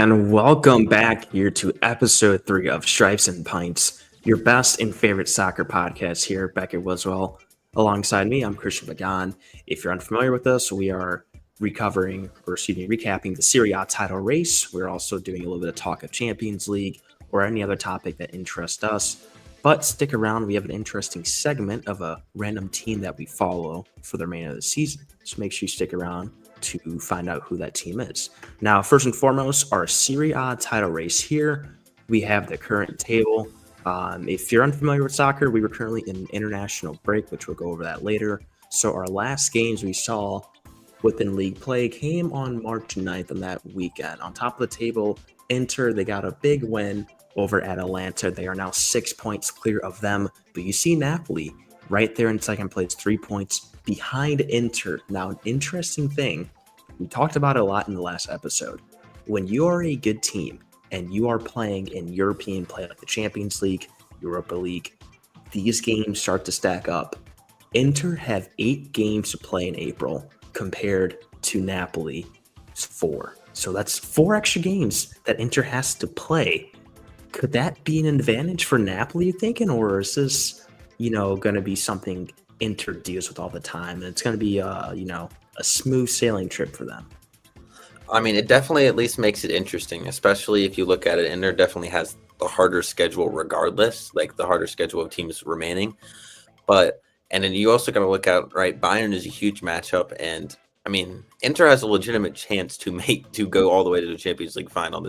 And welcome back here to episode 3 of Stripes and Pints, your best and favorite soccer podcast here. Beckett Wiswell. Alongside me, I'm Christian Bagan. If you're unfamiliar with us, we are recapping the Serie A title race. We're also doing a little bit of talk of Champions League or any other topic that interests us. But stick around, we have an interesting segment of a random team that we follow for the remainder of the season. So make sure you stick around to find out who that team is. Now, first and foremost, our Serie A title race here. We have the current table. If you're unfamiliar with soccer, we were currently in an international break, which we'll go over that later. So our last games we saw within league play came on March 9th on that weekend. On top of the table, Inter, they got a big win over Atalanta. They are now 6 points clear of them. But you see Napoli right there in second place, 3 points behind Inter. Now, an interesting thing, we talked about it a lot in the last episode. When you are a good team and you are playing in European play like the Champions League, Europa League, these games start to stack up. Inter have 8 games to play in April compared to Napoli's 4. So that's 4 extra games that Inter has to play. Could that be an advantage for Napoli, you thinking, or is this, going to be something Inter deals with all the time, and it's going to be, a smooth sailing trip for them? I mean, it definitely at least makes it interesting, especially if you look at it. Inter definitely has the harder schedule regardless, like the harder schedule of teams remaining. And then you also got to look at, right, Bayern is a huge matchup, and I mean, Inter has a legitimate chance to go all the way to the Champions League final.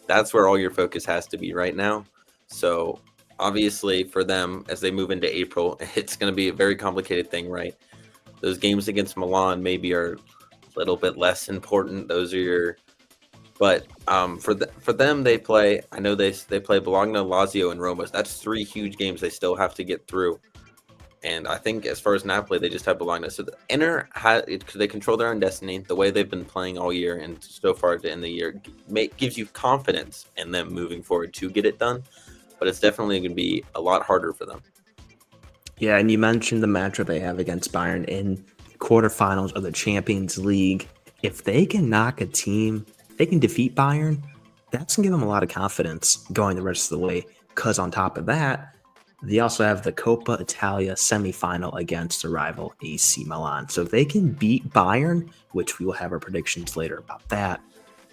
That's where all your focus has to be right now. So obviously for them, as they move into April, it's going to be a very complicated thing, right? Those games against Milan maybe are a little bit less important. But for them, they play. I know they play Bologna, Lazio, and Roma. That's 3 huge games they still have to get through. And I think as far as Napoli, they just have Bologna. So the Inter, they control their own destiny. The way they've been playing all year and so far to end the year gives you confidence in them moving forward to get it done. But it's definitely going to be a lot harder for them. Yeah, and you mentioned the matchup they have against Bayern in quarterfinals of the Champions League. If they can knock a team, they can defeat Bayern, that's going to give them a lot of confidence going the rest of the way. Because on top of that, they also have the Coppa Italia semifinal against the rival AC Milan. So if they can beat Bayern, which we will have our predictions later about that,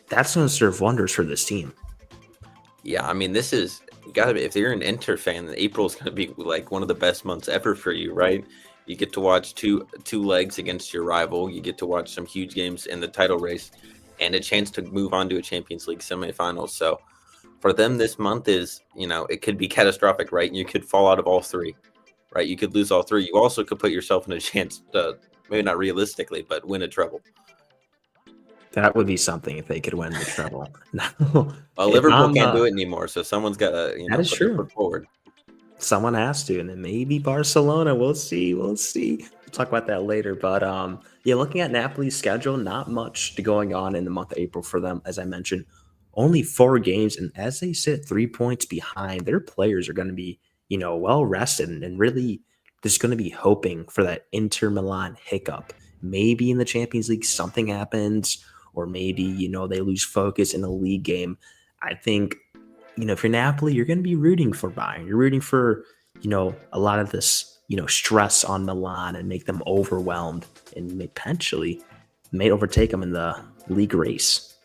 that's going to serve wonders for this team. Yeah, I mean, if you're an Inter fan, then April is going to be like one of the best months ever for you, right? You get to watch two legs against your rival. You get to watch some huge games in the title race and a chance to move on to a Champions League semifinal. So for them, this month is, it could be catastrophic, right? You could fall out of all 3, right? You could lose all 3. You also could put yourself in a chance to, maybe not realistically, but win a treble. That would be something if they could win the treble. Well, Liverpool can't do it anymore, so someone's got to, that is put true. Their foot forward. Someone has to, and then maybe Barcelona. We'll see. We'll talk about that later. But looking at Napoli's schedule, not much going on in the month of April for them. As I mentioned, only 4 games, and as they sit 3 points behind, their players are going to be, well rested, and really just going to be hoping for that Inter Milan hiccup. Maybe in the Champions League something happens, or maybe they lose focus in a league game. I think, if you're Napoli, you're going to be rooting for Bayern. You're rooting for, a lot of this, stress on Milan and make them overwhelmed and potentially may overtake them in the league race.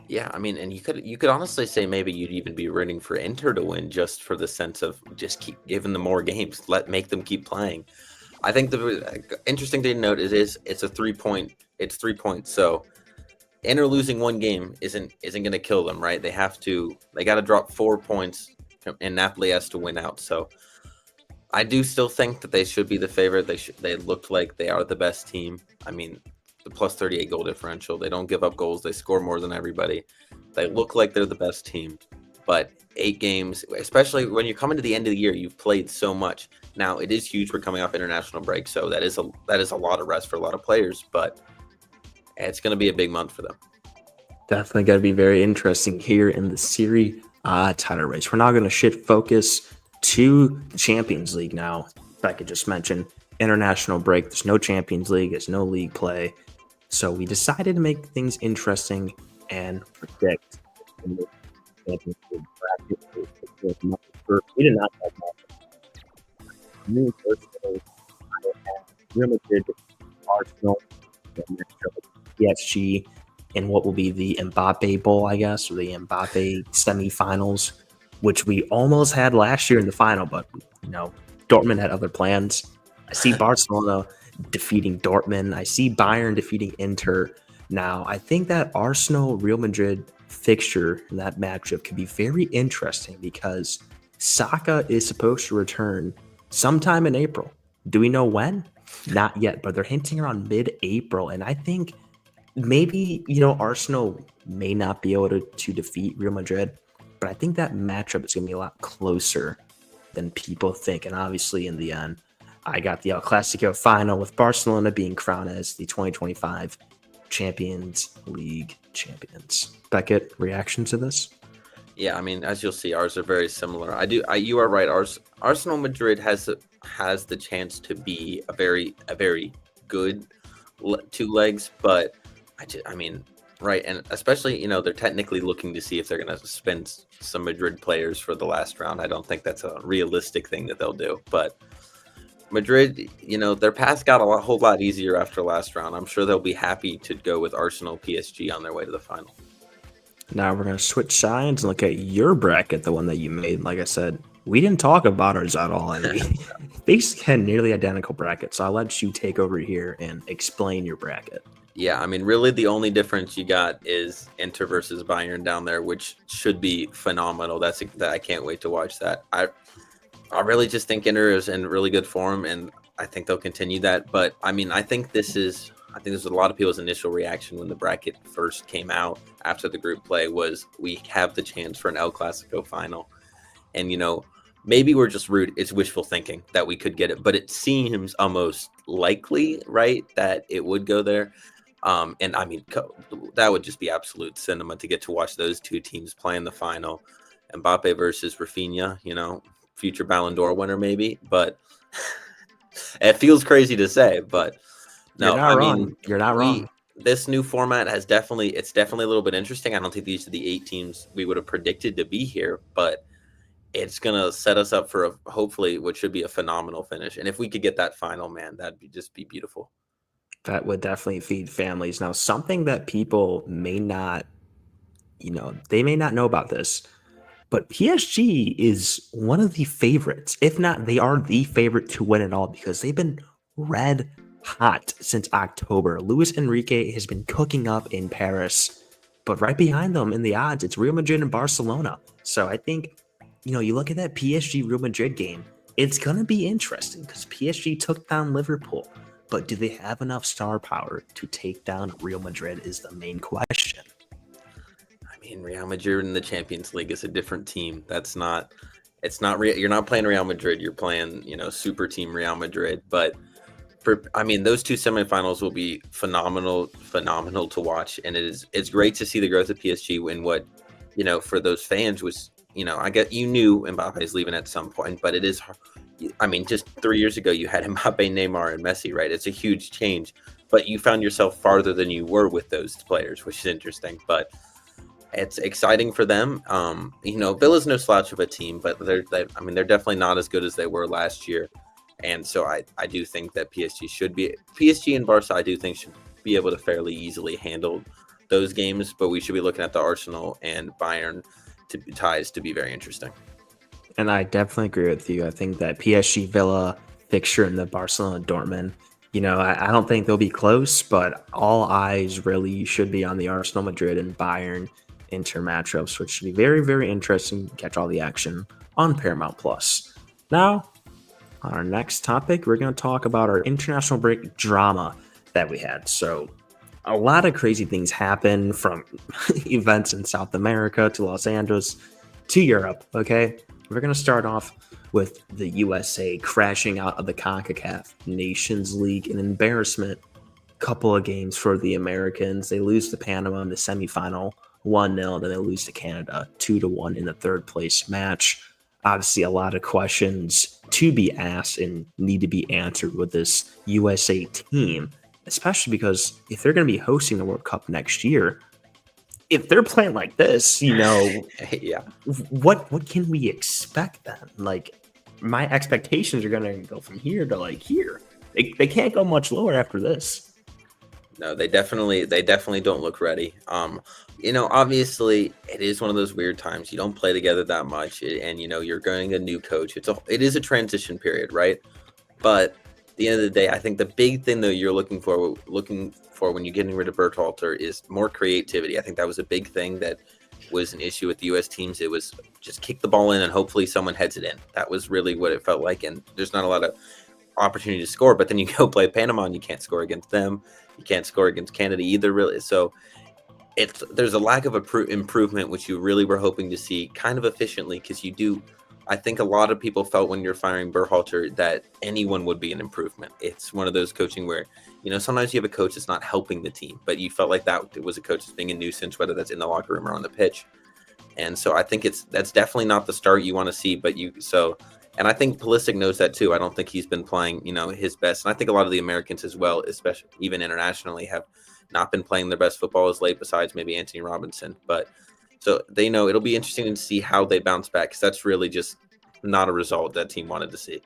Yeah, I mean, and you could honestly say maybe you'd even be rooting for Inter to win just for the sense of just keep giving them more games, make them keep playing. I think the interesting thing to note is it's a 3 point. It's 3 points, so Inter losing 1 game isn't going to kill them, right? They got to drop 4 points, and Napoli has to win out. So I do still think that they should be the favorite. They looked like they are the best team. I mean, the plus 38 goal differential. They don't give up goals. They score more than everybody. They look like they're the best team. But 8 games, especially when you come into the end of the year, you've played so much. Now, it is huge for coming off international break, so that is a lot of rest for a lot of players, but it's going to be a big month for them. Definitely going to be very interesting here in the Serie A title race. We're now going to shift focus to the Champions League now. Like I just mentioned, international break. There's no Champions League. There's no league play. So we decided to make things interesting and predict the championship bracket. We did not have me personally. I have Real Madrid, Arsenal, PSG, and what will be the Mbappe Bowl, I guess, or the Mbappe semifinals, which we almost had last year in the final, but Dortmund had other plans. I see Barcelona defeating Dortmund. I see Bayern defeating Inter. Now, I think that Arsenal Real Madrid fixture in that matchup could be very interesting because Saka is supposed to return sometime in April. Do we know when? Not yet, but they're hinting around mid-April, and I think maybe Arsenal may not be able to defeat Real Madrid, but I think that matchup is going to be a lot closer than people think. And obviously, in the end, I got the El Clasico final with Barcelona being crowned as the 2025 Champions League champions. Beckett, reaction to this? Yeah, I mean, as you'll see, ours are very similar. You are right. Arsenal Madrid has the chance to be a very good two legs, but I mean, right, and especially they're technically looking to see if they're going to spend some Madrid players for the last round. I don't think that's a realistic thing that they'll do, but Madrid, their path got a whole lot easier after last round. I'm sure they'll be happy to go with Arsenal PSG on their way to the final. Now we're going to switch sides and look at your bracket, the one that you made. Like I said, we didn't talk about ours at all. And we basically had nearly identical brackets. So I'll let you take over here and explain your bracket. Yeah, I mean, really the only difference you got is Inter versus Bayern down there, which should be phenomenal. That I can't wait to watch that. I really just think Inter is in really good form, and I think they'll continue that. But I mean, I think this is a lot of people's initial reaction when the bracket first came out after the group play was we have the chance for an El Clasico final. And, maybe we're just rude. It's wishful thinking that we could get it, but it seems almost likely, right, that it would go there. And I mean, that would just be absolute cinema to get to watch those two teams play in the final. Mbappe versus Rafinha, future Ballon d'Or winner maybe, but it feels crazy to say, but no, You're not wrong. This new format it's definitely a little bit interesting. I don't think these are the 8 teams we would have predicted to be here, but it's going to set us up for hopefully what should be a phenomenal finish. And if we could get that final, man, that'd just be beautiful. That would definitely feed families. Now, something that people may not, they may not know about this, but PSG is one of the favorites. If not, they are the favorite to win it all because they've been red hot since October. Luis Enrique has been cooking up in Paris, but right behind them in the odds, it's Real Madrid and Barcelona. So I think, you look at that PSG Real Madrid game, it's going to be interesting because PSG took down Liverpool. But do they have enough star power to take down Real Madrid is the main question. I mean, Real Madrid in the Champions League is a different team. You're not playing Real Madrid. You're playing, super team Real Madrid. But those two semifinals will be phenomenal to watch. And it's great to see the growth of PSG in what, for those fans was, I get you knew Mbappe is leaving at some point, but it is hard. I mean, just 3 years ago, you had Mbappe, Neymar, and Messi, right? It's a huge change, but you found yourself farther than you were with those players, which is interesting. But it's exciting for them. Villa's no slouch of a team, but they're definitely not as good as they were last year. And so I do think that PSG and Barca, I do think should be able to fairly easily handle those games, but we should be looking at the Arsenal and Bayern ties to be very interesting. And I definitely agree with you. I think that PSG Villa fixture in the Barcelona Dortmund, I don't think they'll be close, but all eyes really should be on the Arsenal Madrid and Bayern Inter matchups, which should be very, very interesting. Catch all the action on Paramount Plus. Now, on our next topic, we're going to talk about our international break drama that we had. So, a lot of crazy things happen from events in South America to Los Angeles to Europe, okay? We're going to start off with the USA crashing out of the CONCACAF Nations League, an embarrassment. Couple of games for the Americans. They lose to Panama in the semifinal 1-0, then they lose to Canada 2-1 in the third place match. Obviously, a lot of questions to be asked and need to be answered with this USA team, especially because if they're going to be hosting the World Cup next year, if they're playing like this, Yeah. what can we expect then? Like, my expectations are gonna go from here to like here. They can't go much lower after this. No, they definitely don't look ready. Obviously it is one of those weird times. You don't play together that much, and you're getting a new coach. It is a transition period, right? But at the end of the day, I think the big thing that you're looking for when you're getting rid of Berhalter is more creativity. I think that was a big thing that was an issue with the U.S. teams. It was just kick the ball in and hopefully someone heads it in. That was really what it felt like. And there's not a lot of opportunity to score. But then you go play Panama and you can't score against them. You can't score against Canada either, really. So there's a lack of improvement, which you really were hoping to see kind of efficiently, because you do. I think a lot of people felt when you're firing Berhalter that anyone would be an improvement. It's one of those coaching where, sometimes you have a coach that's not helping the team, but you felt like that was a coach that's being a nuisance, whether that's in the locker room or on the pitch. And so I think that's definitely not the start you want to see. And I think Pulisic knows that too. I don't think he's been playing, his best. And I think a lot of the Americans as well, especially even internationally, have not been playing their best football as late, besides maybe Anthony Robinson. But so they know it'll be interesting to see how they bounce back, because that's really just not a result that team wanted to see.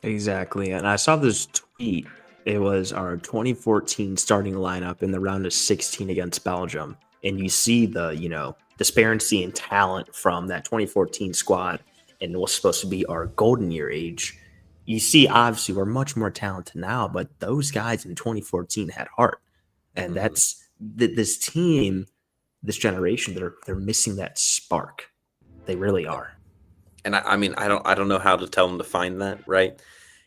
Exactly. And I saw this tweet. It was our 2014 starting lineup in the round of 16 against Belgium. And you see the, disparity in talent from that 2014 squad and what's supposed to be our golden year age. You see, obviously, we're much more talented now, but those guys in 2014 had heart. And that's this team, this generation, they're missing that spark. They really are. And I mean, I don't know how to tell them to find that, right?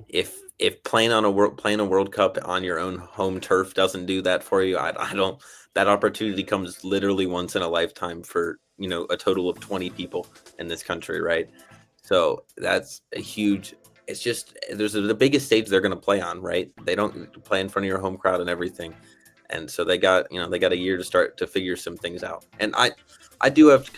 If playing a World Cup on your own home turf doesn't do that for you, I don't. That opportunity comes literally once in a lifetime for a total of 20 people in this country, right? So that's a huge. It's just there's the biggest stage they're going to play on, right? They don't play in front of your home crowd and everything, and so they got a year to start to figure some things out. And I do have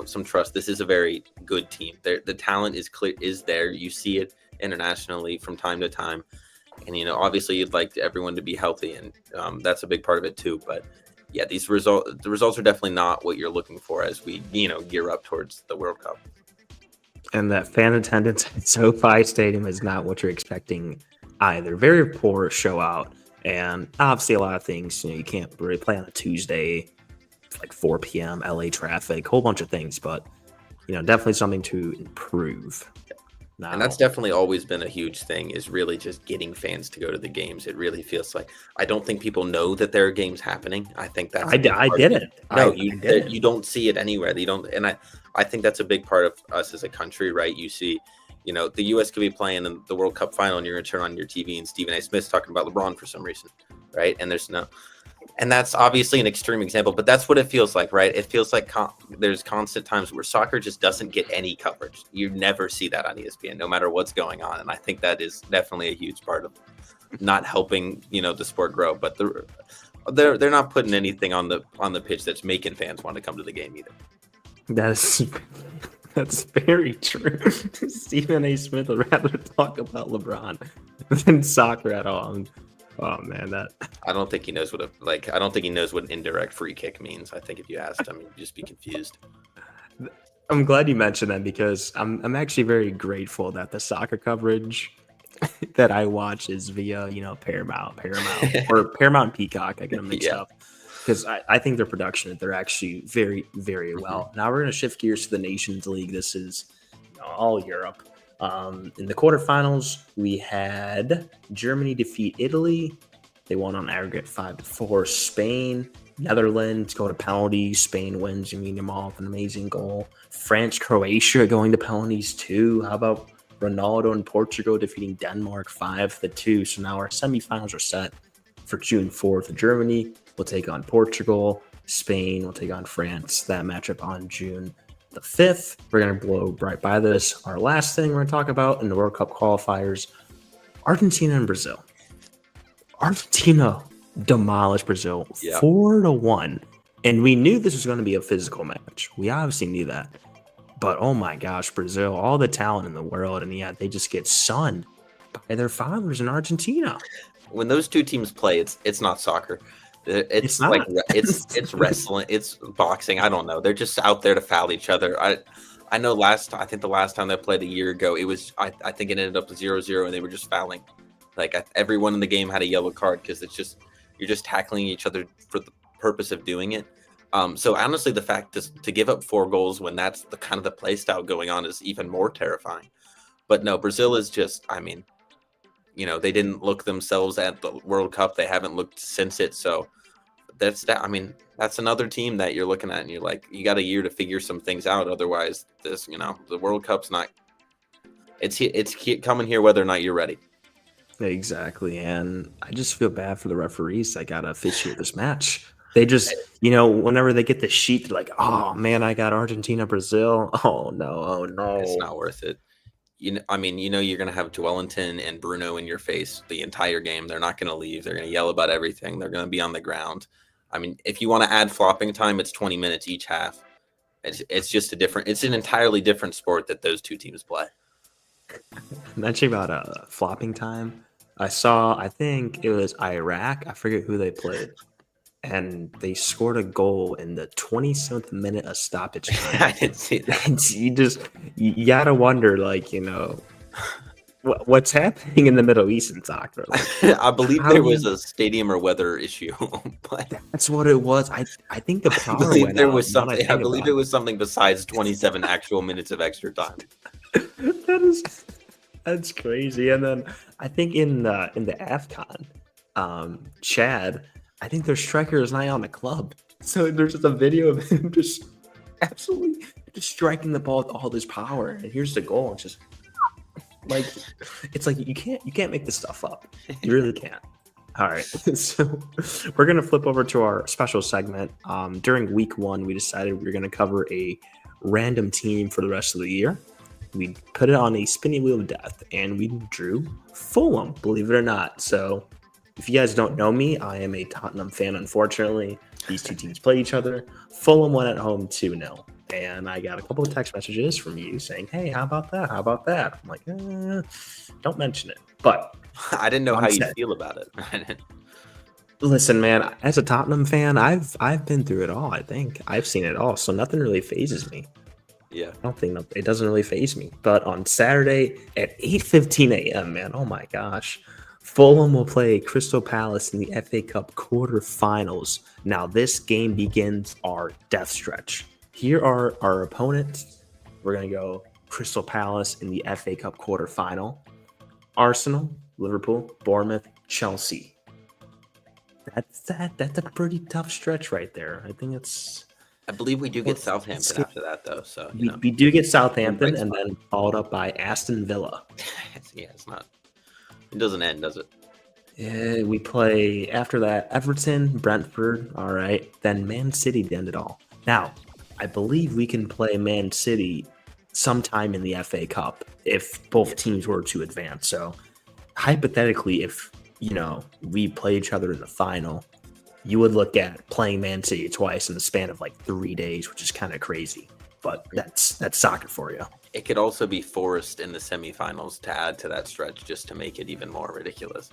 some trust. This is a very good team. The talent is there. You see it internationally from time to time, and obviously you'd like everyone to be healthy, and that's a big part of it too. But yeah, the results are definitely not what you're looking for as we gear up towards the World Cup. And that fan attendance at SoFi Stadium is not what you're expecting either. Very poor show out, and obviously a lot of things. You can't really play on a Tuesday, like 4 p.m. LA traffic, whole bunch of things, but definitely something to improve. Now, and that's definitely always been a huge thing, is really just getting fans to go to the games. It really feels like, I don't think people know that there are games happening. I think that's I didn't. No, you don't see it anywhere. You don't, and I think that's a big part of us as a country, right? You see, the U.S. could be playing in the World Cup final, and you're going to turn on your TV, and Stephen A. Smith's talking about LeBron for some reason, right? And that's obviously an extreme example, but that's what it feels like, right? It feels like there's constant times where soccer just doesn't get any coverage. You never see that on ESPN, no matter what's going on. And I think that is definitely a huge part of not helping, the sport grow. But they're not putting anything on the pitch that's making fans want to come to the game either. That's very true. Stephen A. Smith would rather talk about LeBron than soccer at all. Oh man, I don't think he knows I don't think he knows what an indirect free kick means. I think if you asked him, he'd just be confused. I'm glad you mentioned that, because I'm actually very grateful that the soccer coverage that I watch is via Paramount or Paramount Peacock. I get them mixed up, because I think their production, they're actually very, very well. Now we're going to shift gears to the Nations League. This is all Europe. In the quarterfinals, we had Germany defeat Italy. They won on aggregate 5-4. Spain, Netherlands go to penalties. Spain wins. Lamine Yamal with an amazing goal. France, Croatia going to penalties too. How about Ronaldo and Portugal defeating Denmark 5-2? So now our semifinals are set for June 4th. Germany will take on Portugal. Spain will take on France. That matchup on June the 5th. We're going to blow right by this. Our last thing we're going to talk about in the World Cup qualifiers, Argentina and Brazil. Argentina demolished Brazil 4-1. And we knew this was going to be a physical match. We obviously knew that. But oh my gosh, Brazil, all the talent in the world, and yet they just get sunned by their fathers in Argentina. When those two teams play, it's not soccer. It's It's like not. it's wrestling, it's boxing. I don't know. They're just out there to foul each other. I know I think the last time they played a year ago, it was I think it ended up 0-0 and they were just fouling. Like everyone in the game had a yellow card because it's just you're just tackling each other for the purpose of doing it. So honestly, the fact to give up 4 goals when that's the kind of the play style going on is even more terrifying. But no, Brazil is just, I mean, they didn't look themselves at the World Cup. They haven't looked since it. So that's that. I mean, that's another team that you're looking at, and you're like, you got a year to figure some things out. Otherwise, the World Cup's not. It's coming here whether or not you're ready. Exactly. And I just feel bad for the referees that got to officiate this match. They just, whenever they get the sheet, they're like, oh man, I got Argentina, Brazil. Oh no, oh It's no. not worth it. I mean, you're gonna have Dwellington and Bruno in your face the entire game. They're not gonna leave. They're gonna yell about everything. They're gonna be on the ground. I mean, if you want to add flopping time, it's 20 minutes each half. It's just it's an entirely different sport that those two teams play. Mentioning about flopping time, I think it was Iraq. I forget who they played. And they scored a goal in the 27th minute of stoppage time. I didn't see that. And you gotta wonder, like, what's happening in the Middle East in soccer. Like, I believe there was a stadium or weather issue, but that's what it was. I think the I power believe went there out. was now that something. I think believe about it was something besides 27 actual minutes of extra time. That's crazy. And then I think in the AFCON, Chad, I think their striker is not on the club. So there's just a video of him just absolutely just striking the ball with all this power. And here's the goal. It's just like it's like you can't make this stuff up. You really can't. All right. So we're gonna flip over to our special segment. During week 1, we decided we were gonna cover a random team for the rest of the year. We put it on a spinning wheel of death, and we drew Fulham, believe it or not. So if you guys don't know me, I am a Tottenham fan, unfortunately. These two teams play each other. Fulham won at home 2-0. And I got a couple of text messages from you saying, hey, how about that? How about that? I'm like, don't mention it. But I didn't know how you feel about it. Listen, man, as a Tottenham fan, I've been through it all, I think. I've seen it all, so nothing really phases me. Yeah. I don't think it doesn't really faze me. But on Saturday at 8:15 a.m., man, oh my gosh, Fulham will play Crystal Palace in the FA Cup quarterfinals. Now, this game begins our death stretch. Here are our opponents. We're going to go Crystal Palace in the FA Cup quarterfinal. Arsenal, Liverpool, Bournemouth, Chelsea. That's a pretty tough stretch right there. I think it's... I believe we do get Southampton after that, though. So we do get Southampton, and then followed up by Aston Villa. It's not. It doesn't end, does it? Yeah, we play after that Everton, Brentford. All right, then Man City to end it all. Now, I believe we can play Man City sometime in the FA Cup if both teams were to advance. So, hypothetically, if we play each other in the final, you would look at playing Man City twice in the span of like 3 days, which is kind of crazy. But that's soccer for you. It could also be Forest in the semifinals to add to that stretch just to make it even more ridiculous.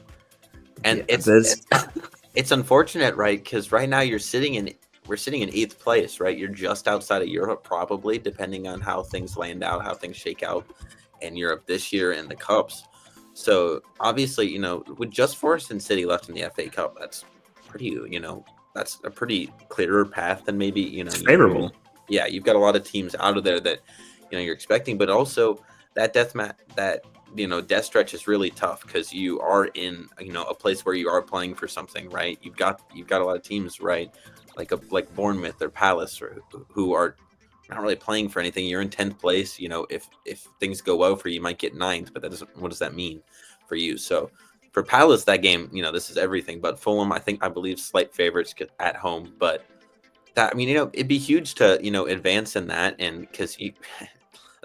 And it's unfortunate, right? Because right now we're sitting in 8th place, right? You're just outside of Europe, probably, depending on how things land out, how things shake out in Europe this year in the Cups. So obviously, with just Forest and City left in the FA Cup, that's that's a pretty clearer path than maybe it's favorable. You've got a lot of teams out of there that you're expecting, but also that death stretch is really tough because you are in a place where you are playing for something, right? You've got a lot of teams, right, like Bournemouth or Palace who are not really playing for anything. You're in 10th place. If things go well for you, you might get 9th, but what does that mean for you? So for Palace, that game, this is everything. But Fulham, I believe slight favorites at home. But that, it'd be huge to, advance in that. And because the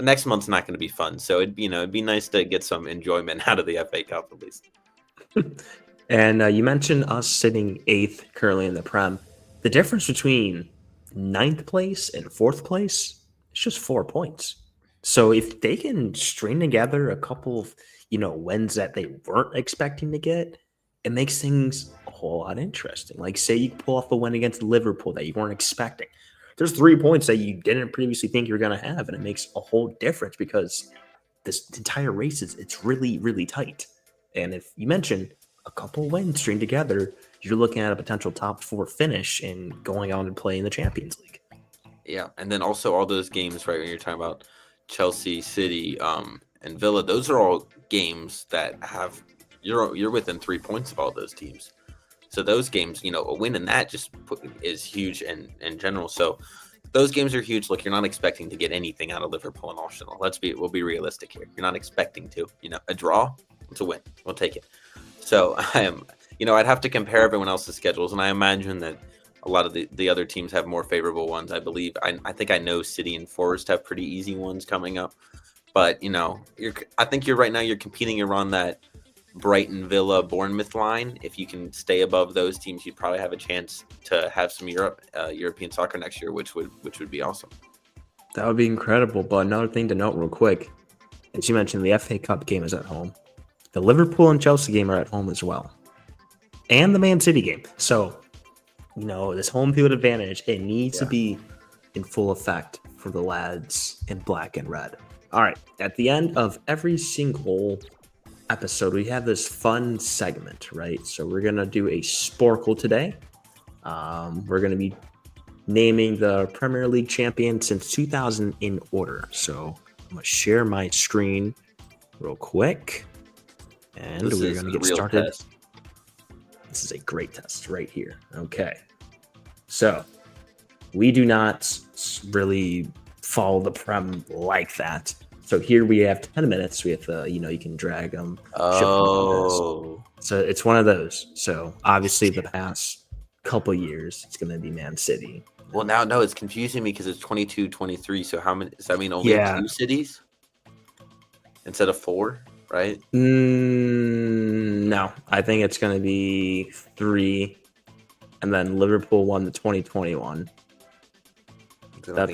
next month's not going to be fun. So it'd be nice to get some enjoyment out of the FA Cup at least. And you mentioned us sitting 8th currently in the Prem. The difference between 9th place and 4th place is just 4 points. So if they can string together a couple of wins that they weren't expecting to get, it makes things a whole lot interesting. Like, say you pull off a win against Liverpool that you weren't expecting. There's 3 points that you didn't previously think you were going to have, and it makes a whole difference because this entire race it's really, really tight. And if you mention a couple wins string together, you're looking at a potential top 4 finish and going on and playing the Champions League. Yeah, and then also all those games, right? When you're talking about Chelsea, City, and Villa, those are all games that have you're within 3 points of all those teams. So those games, a win in that is huge in general. So those games are huge. Look, you're not expecting to get anything out of Liverpool and Arsenal. We'll be realistic here. You're not expecting to. A draw, it's a win. We'll take it. So I'd have to compare everyone else's schedules, and I imagine that a lot of the other teams have more favorable ones. I believe. I think I know City and Forest have pretty easy ones coming up. But I think you're right now. You're competing around that Brighton, Villa, Bournemouth line. If you can stay above those teams, you'd probably have a chance to have some European soccer next year, which would be awesome. That would be incredible. But another thing to note real quick, as you mentioned, the FA Cup game is at home. The Liverpool and Chelsea game are at home as well. And the Man City game. So, this home field advantage, it needs to be in full effect for the lads in black and red. All right. At the end of every single episode, we have this fun segment, right? So we're going to do a Sporkle today. We're going to be naming the Premier League champion since 2000 in order. So I'm going to share my screen real quick. And we're going to get started. Test. This is a great test right here. Okay. So we do not really follow the Prem like that. So here we have 10 minutes. We have, you can drag them. Oh. So it's one of those. So obviously the past couple years, it's going to be Man City. Well, no, it's confusing me because it's 22-23. So how many? Does that mean only 2 cities instead of 4? Right? No, I think it's going to be 3, and then Liverpool won the 2021. I think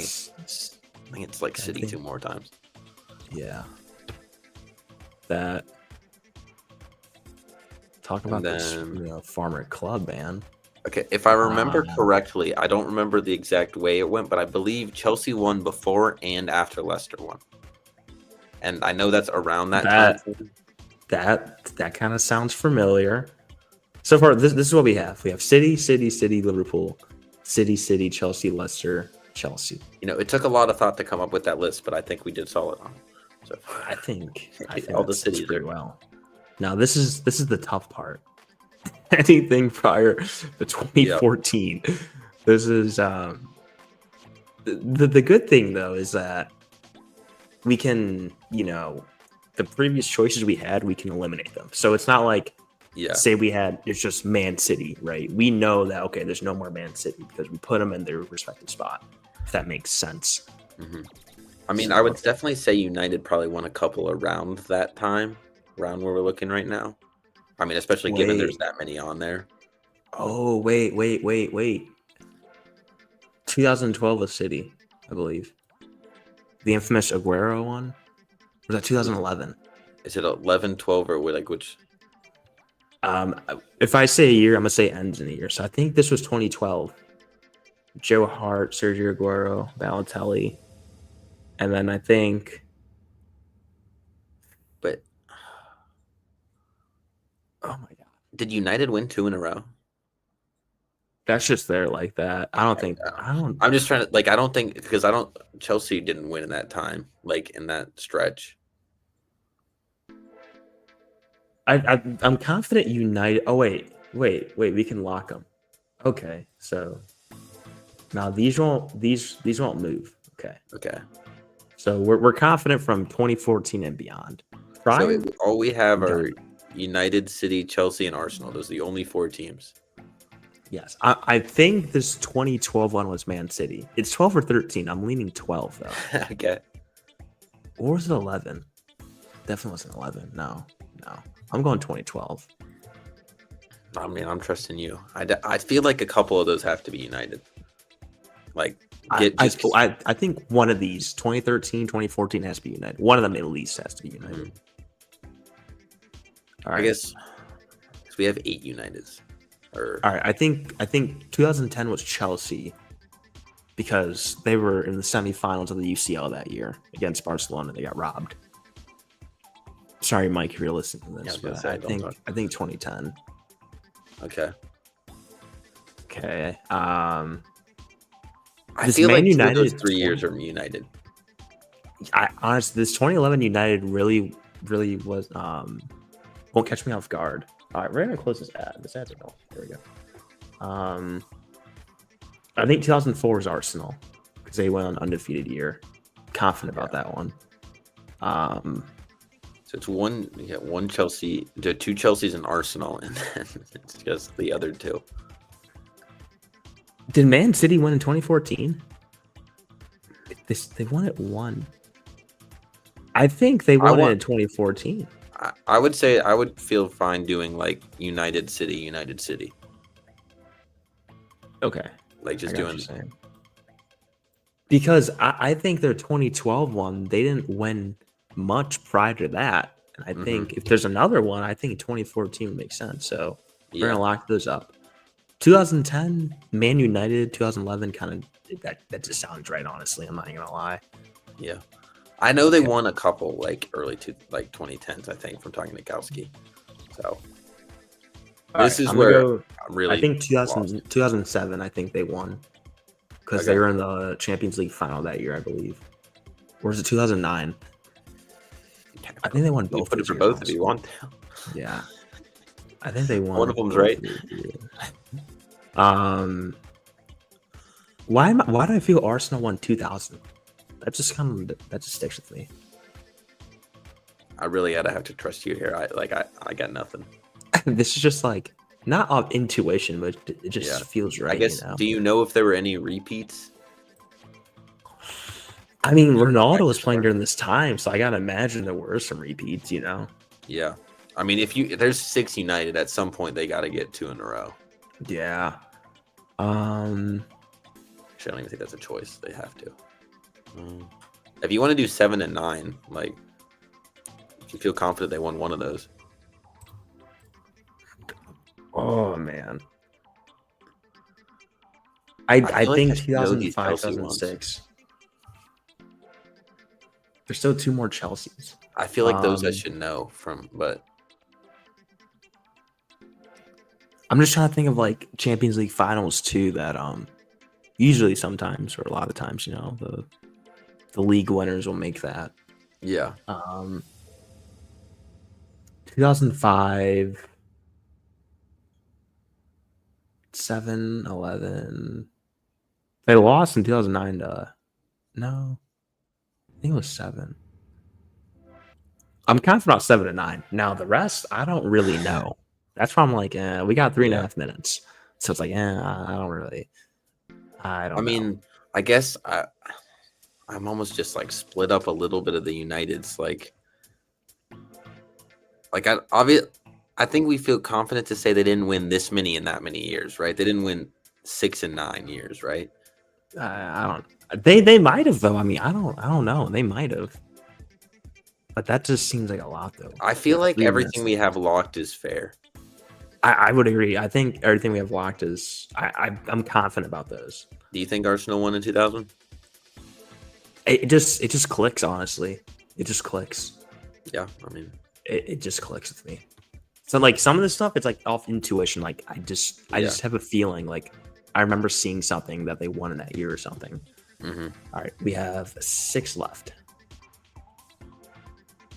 it's like City 2 more times. Yeah. That. Talk about this farmer club, man. Okay, if I remember correctly, I don't remember the exact way it went, but I believe Chelsea won before and after Leicester won. And I know that's around that time. That kind of sounds familiar. So far, this is what we have. We have City, Liverpool, City, Chelsea, Leicester, Chelsea. It took a lot of thought to come up with that list, but I think we did solid on. So I think all the cities pretty well. Now this is the tough part. Anything prior to 2014, this is the good thing though is that we can, the previous choices we had, we can eliminate them. So it's not like, say it's just Man City, right? We know that, okay, there's no more Man City because we put them in their respective spot, if that makes sense. Mm-hmm. I mean, I would definitely say United probably won a couple around that time, around where we're looking right now. I mean, especially given there's that many on there. Oh, wait. 2012 was City, I believe. The infamous Aguero one? Was that 2011? Is it 11, 12, or which? If I say a year, I'm going to say ends in a year. So I think this was 2012. Joe Hart, Sergio Aguero, Balotelli. And then I think... But... Oh my God. Did United win 2 in a row? That's just there like that. I'm just trying to I don't think because Chelsea didn't win in that time, in that stretch. I'm confident United. Oh wait, we can lock them. Okay, so now these won't move. Okay. So we're confident from 2014 and beyond. So all we have are United, City, Chelsea, and Arsenal. Those are the only 4 teams. Yes, I think this 2012 one was Man City. It's 12 or 13. I'm leaning 12 though. Okay. Or was it 11? Definitely wasn't 11. No. I'm going 2012. I mean, I'm trusting you. I feel like a couple of those have to be United. I think one of these, 2013, 2014, has to be United. One of them at least has to be United. All right. I guess we have 8 Uniteds. All right, I think 2010 was Chelsea because they were in the semifinals of the UCL that year against Barcelona. They got robbed. Sorry, Mike, if you're listening to this, but I think 2010. Okay. Okay. I feel like United, those 3 years are United. Honestly, this 2011 United really was. Won't catch me off guard. All right, we're gonna close this ad. This ad's no. There we go. I think 2004 is Arsenal because they went on undefeated year. Confident about that one. So it's one Chelsea, 2 Chelseas and Arsenal, and then it's just the other 2. Did Man City win in 2014? They won it 1. I think they won it in 2014. I would say I would feel fine doing like United City. Okay. Like just doing. Because I think their 2012 one, they didn't win much prior to that. And I think if there's another one, I think 2014 would make sense. So we're going to lock those up. 2010, Man United, 2011, kind of, that just sounds right, honestly. I'm not going to lie. Yeah. I know they won a couple like early to like 2010s, I think, from talking to Kowski. So this is where I think 2007, I think they won because they were in the Champions League final that year, I believe. Or was it 2009? I think they won both. Put it for both if you want. Yeah, I think they won. One of them's right. Why do I feel Arsenal won 2000? That just sticks with me. I really gotta have to trust you here. I got nothing. This is just like not of intuition, but it just feels right. I guess. Do you know if there were any repeats? I mean, Ronaldo was playing during this time, so I gotta imagine there were some repeats. Yeah. I mean, if there's 6 United, at some point they got to get 2 in a row. Yeah. Actually, I don't even think that's a choice. They have to. If you want to do 7 and 9, like, if you feel confident they won one of those. Oh man. I think 2005, 2006. There's still 2 more Chelseas. I feel like those I should know from, but I'm just trying to think of like Champions League finals too that usually sometimes or a lot of times, the league winners will make that. Yeah. 2005 7-11. They lost in 2009 to no. I think it was 7. I'm confident about 7 and 9. Now the rest, I don't really know. That's why I'm like, we got 3.5 minutes, so it's like, I don't really. I mean, I guess I'm almost just like split up a little bit of the Uniteds. I think we feel confident to say they didn't win this many in that many years, right? They didn't win 6 and 9 years, right? I don't. They might have though. I mean, I don't know. They might have, but that just seems like a lot though. I feel like everything we have locked is fair. I would agree. I think everything we have locked is. I'm confident about those. Do you think Arsenal won in 2000? It just clicks. Honestly, it just clicks. Yeah, I mean, it just clicks with me. So like some of this stuff, it's like off intuition. Like I just have a feeling. Like I remember seeing something that they won in that year or something. Mm-hmm. All right, we have 6 left.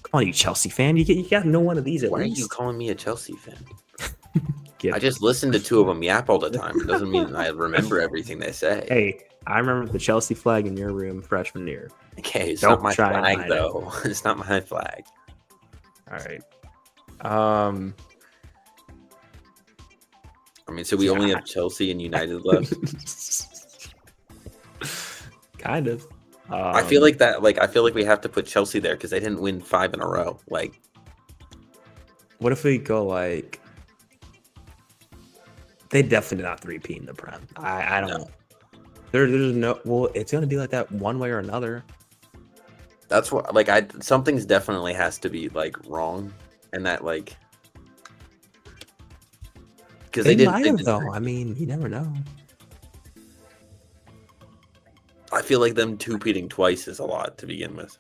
Come on, you Chelsea fan. You got no one of these at least. Why are you calling me a Chelsea fan? I just listen to 2 of them yap all the time. It doesn't mean I remember everything they say. Hey, I remember the Chelsea flag in your room freshman year. Okay, it's not my flag, though. It's not my flag. All right. I mean, so we only have Chelsea and United left. Kind of. I feel like that. Like, I feel like we have to put Chelsea there because they didn't win 5 in a row. Like, what if we go like? They definitely did not 3P in the Prem. I don't know. There's no. Well, it's gonna be like that one way or another. That's what. Like, something's definitely has to be like wrong, and that like. because They they might have, did. though. I mean, you never know. I feel like them two-peating twice is a lot to begin with.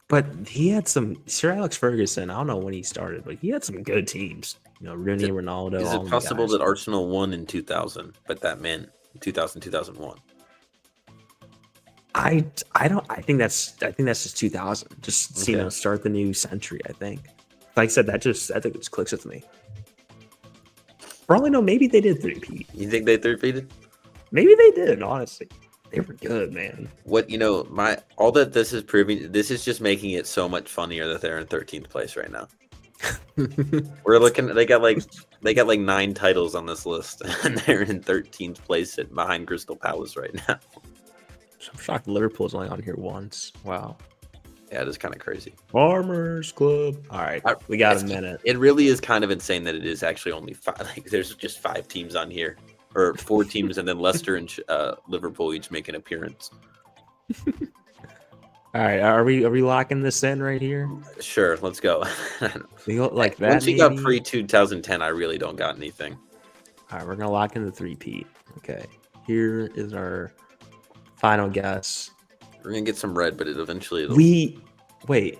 But he had some Sir Alex Ferguson. I don't know when he started, but he had some good teams. Rooney, Ronaldo, Is all it them possible guys. that Arsenal won in 2000, but that meant 2000, 2001? I don't. I think that's just 2000. Just Okay. start the new century. I think. Like I said, I think it just clicks with me. For all I know, maybe they did three-peat. You think they third-peated? Maybe they did. Honestly, they were good, man. What all that this is proving, this is just making it so much funnier that they're in 13th place right now. We're looking. They got like 9 titles on this list, and they're in 13th place behind Crystal Palace right now. I'm shocked Liverpool's only on here once. Wow. Yeah, it is kind of crazy. Farmers Club. All right, we got a minute. It really is kind of insane that it is actually only 5. Like, there's just 5 teams on here, or 4 teams, and then Leicester and Liverpool each make an appearance. All right, are we locking this in right here? Sure, let's go. We go like that. Once you got pre 2010, I really don't got anything. All right, we're gonna lock in the three-peat. Okay, here is our final guess. We're gonna get some red, but it eventually. Wait.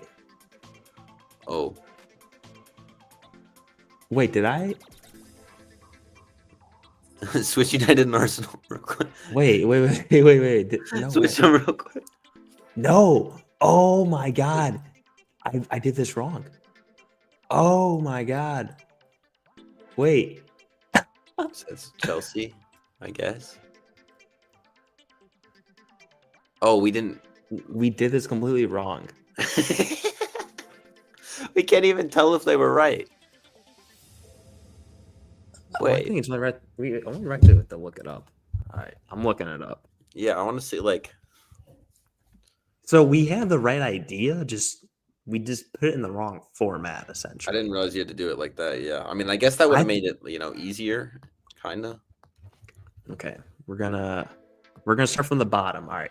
Oh. Wait, did I? Switch United and Arsenal real quick. Wait. No, Switch them real quick. No. Oh my God. I did this wrong. Oh my God. Wait. Says Chelsea, I guess. Oh, we didn't. We did this completely wrong. We can't even tell if they were right. Wait. I think it's only right. We only right to look it up. All right, I'm looking it up. Yeah, I want to see like. So we had the right idea, we just put it in the wrong format, essentially. I didn't realize you had to do it like that. Yeah, I mean, I guess that would have made it, easier, kind of. Okay, we're gonna start from the bottom. All right,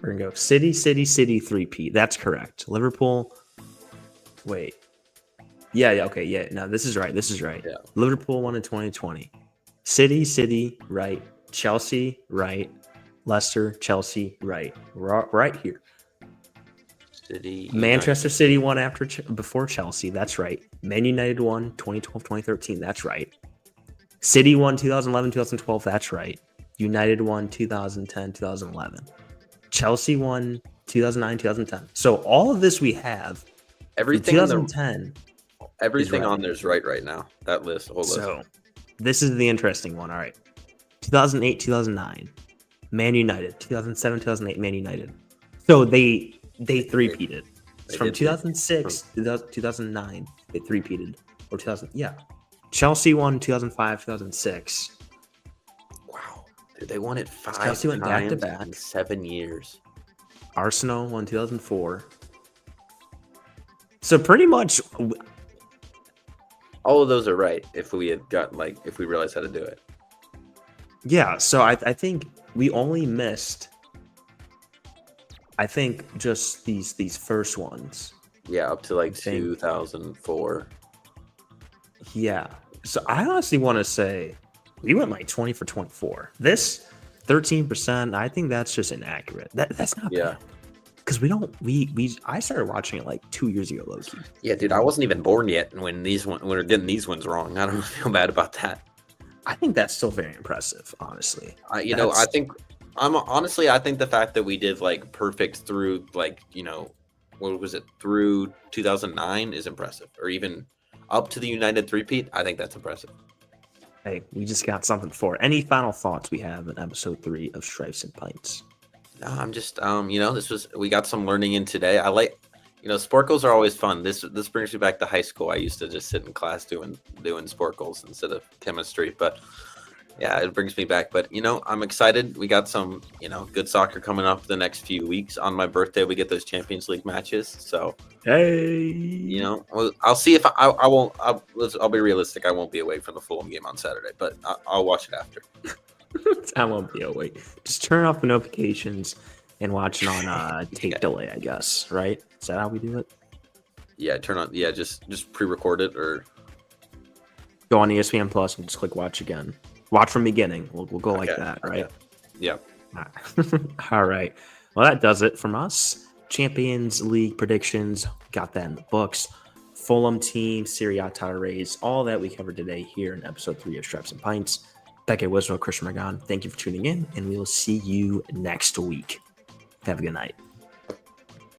we're gonna go City, 3-peat. That's correct. Liverpool. Wait. Yeah. Okay. Yeah. No, this is right. Yeah. Liverpool won in 2020. City, right. Chelsea, right. Leicester, Chelsea, right. We're right here. City. Manchester City won before Chelsea. That's right. Man United won 2012, 2013. That's right. City won 2011, 2012. That's right. United won 2010, 2011. Chelsea won 2009, 2010. So all of this we have. Everything 2010. Everything on there's right now. That whole list. So this is the interesting one. All right. 2008, 2009. Man United. 2007, 2008. Man United. So they three-peated. From 2006 to 2009, they three-peated. Or 2000. Yeah. Chelsea won 2005, 2006. Wow. Dude, they won it 5 Chelsea went times back-to-back. in 7 years. Arsenal won 2004. So pretty much all of those are right if we had if we realized how to do it. Yeah, so I think we only missed just these first ones. Yeah, up to 2004. Yeah. So I honestly want to say we went 20 for 24. This 13%, I think that's just inaccurate. That's not bad. Because I started watching it 2 years ago, low-key. Yeah, dude, I wasn't even born yet when we're getting these ones wrong. I don't feel bad about that. I think that's still very impressive, honestly. I think the fact that we did perfect through what was it, through 2009 is impressive, or even up to the United three-peat. I think that's impressive. Hey, we just got something for it. Any final thoughts we have in episode 3 of Stripes and Pints? No, I'm just we got some learning in today. I like, sport goals are always fun. This brings me back to high school. I used to just sit in class doing sport goals instead of chemistry, but yeah, it brings me back. But I'm excited. We got some good soccer coming up the next few weeks. On my birthday, we get those Champions League matches. So hey, I'll see if I won't. I'll be realistic. I won't be away from the Fulham game on Saturday, but I'll watch it after. I won't be away. Just turn off the notifications and watch it on tape delay, I guess. Right? Is that how we do it? Yeah, turn on. Yeah, just pre-record it or. Go on ESPN Plus and just click watch again. Watch from beginning. We'll go like Okay, that, right? Yep. All right. Well, that does it from us. Champions League predictions, got that in the books. Fulham team, Serie A title race, all that we covered today here in episode 3 of Straps and Pints. Becca Wiswell, Christian Margon, thank you for tuning in, and we will see you next week. Have a good night.